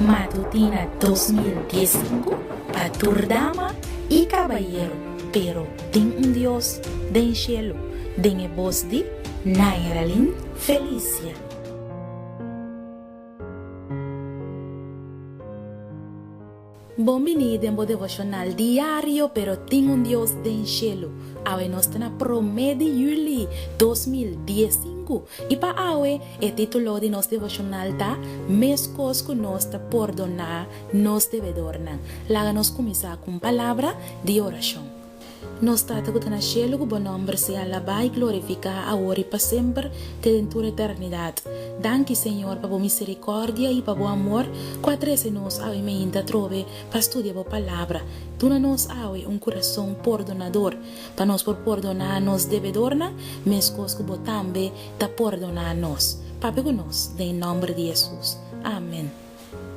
Matutina 2015 para Turdama y Caballero, pero tem un Dios den cielo, den e voz de Nairalin Felicia. Bienvenido en devocional diario, pero tem un Dios den cielo. Awe nos na promedi juli 2015 e pa awe e título de nos devocional ta mescos con nos ta perdonar nos devedorna. Laga nos começar com palavra de oração. Nos trata que na cielo que bom nome se alaba e glorificar agora e para sempre, te dentro da eternidade. Danke, Senhor, para a misericórdia e para o amor, que nos ao ainda trove para estudar a palavra. Tu nos awe coração perdonador, para nos por perdonar nos devedorna, mescos que bom também ta perdonar nos. Pape nos, em nome de Jesus. Amém.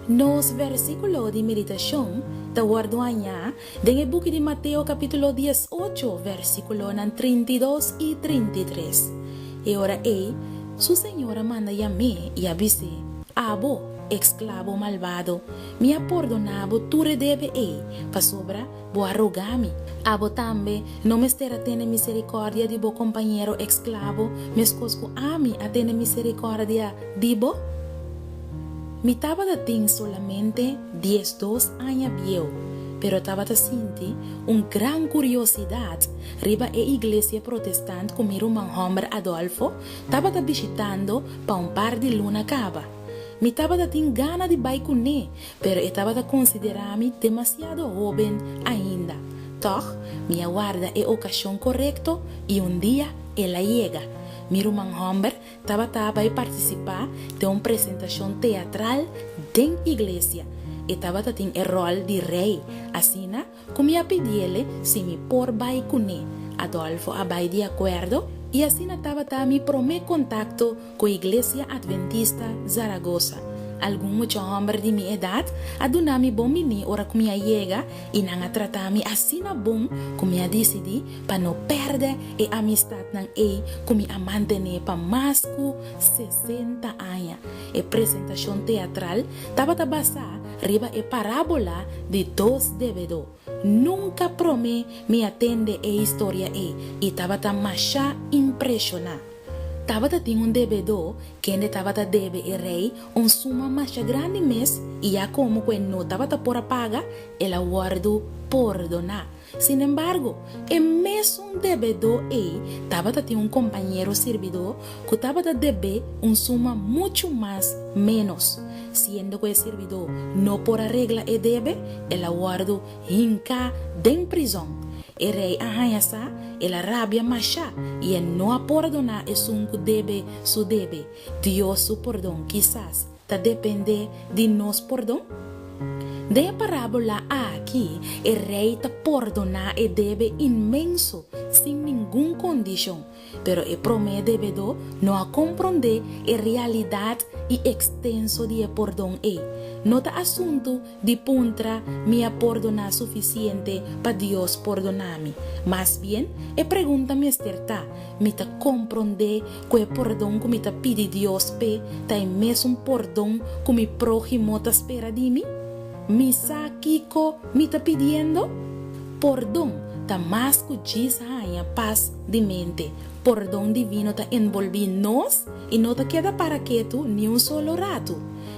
Nos versículo de meditação da guardanha do book de Mateus capítulo 18, versículo 32 e 33. E ora su Senhora manda a mim e a você, abo, esclavo malvado, me perdonavo tu redeve pa sobra, bo arrogami. Abo também não me estera tene misericórdia de bo companheiro esclavo, mescosco ami a tene misericórdia de bo. Mi estaba de tin solamente 12 años viejo, pero estaba de sentir una gran curiosidad riba a iglesia protestante con mi hermano Homer Adolfo, estaba de visitando para un par de luna cava. Mi estaba de tin gana de ir con él, pero estaba de considerarme demasiado joven ainda. Toch, mi aguarda a ocasión correcta y un día ella llega. Mi irmão Homer estava a participar de uma apresentação teatral dentro da igreja e estava a ter o rol de rei. Assim, como eu pedi-lhe se me por vai com ele. Adolfo vai de acordo e assim estava a me prometer contato com a igreja adventista Zaragoza. Algum mucho homem de minha idade adunami bom mini ora como eu chega e não tratami assim na bom como eu decidi para não perder a amistade não como eu manter para mais de 60 anos. A apresentação teatral estava a basar riba a parábola de dois devedores. Nunca prometi me atender a história e estava a mais impressionar. Estava a ter um devedor que ainda estava a deve e rei suma mais grande mês e já como que não estava a por pagar, ela guardou perdonar. Sin embargo, o mesmo devedor estava a ter companheiro servidor que estava a dever suma muito mais menos. Sendo que o servidor não por a regra e deve, ela guardou hinca de prisão. O rei arranha-se, ela rabia macha e não a perdonar é que deve su deve. Deus su perdão, quizás, ta depende de nós perdão. De parábola aqui, o rei ta perdonar e deve imenso, sem nenhuma condição. Pero o promete devedor não a compreender a realidade e extenso de perdão não é assunto de puntra me perdonar suficiente para Deus perdonar-me. Mas bem, a pergunta me está, me ta compreender que o perdão que me ta pede Deus tá é mesmo perdão que me prójimo ta espera de mim? Me sa Kiko me ta pedindo? Perdão ta mais que diz a paz de mente. Perdão divino ta envolve nós e não ta queda para quieto ni um solo rato.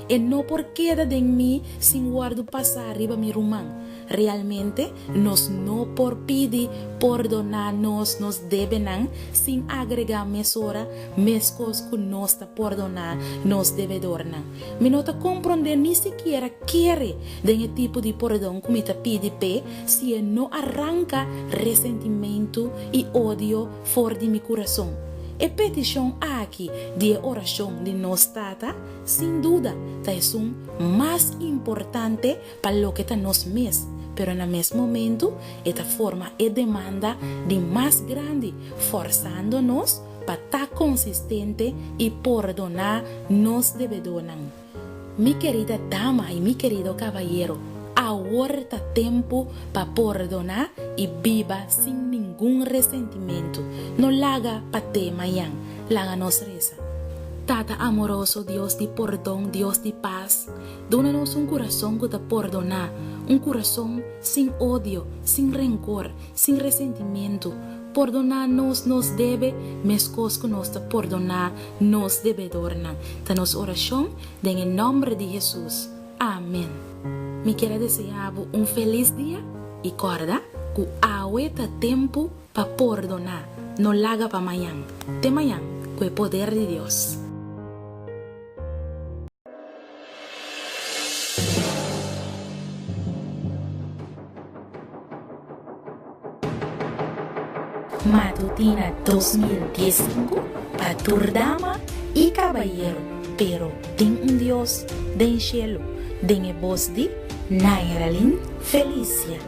E não por queda de mim sem guardo passar arriba mi irmão. Realmente, nós não por pedir perdonar nos devenan sem agregar mesura, mescos que nós ta perdonar nos devedorna. Me não ta compreender nem sequer quer de tipo de perdão que me ta pede se não arranca ressentimento e ódio fora de meu coração. E petição aqui de oração de nós tata, sem dúvida, é mais importante para o que está nós mesmos. Pero no mesmo momento, esta forma e demanda de mais grande, forçando-nos para estar consistente e perdonar nos devedores. Mi querida dama e mi querido caballero, agora está tempo para perdonar e viva sem nenhum ressentimento. Não laga para ter amanhã, laga nos reza. Tata amoroso, Dios de perdón, Dios de paz, dónanos un corazón que te perdona, un corazón sin odio, sin rencor, sin resentimiento. Perdonarnos nos debe, mescos que nos te perdonar, nos debe dornar. Danos oración en el nombre de Jesús. Amén. Me quiero desear un feliz día y recuerda que ahorita tiempo para perdonar, no laga para mañana. De mañana, con el poder de Dios. Matutina 2015 para tu dama y caballero, pero ten un Dios del cielo, den voz de Nairalyn Felicia.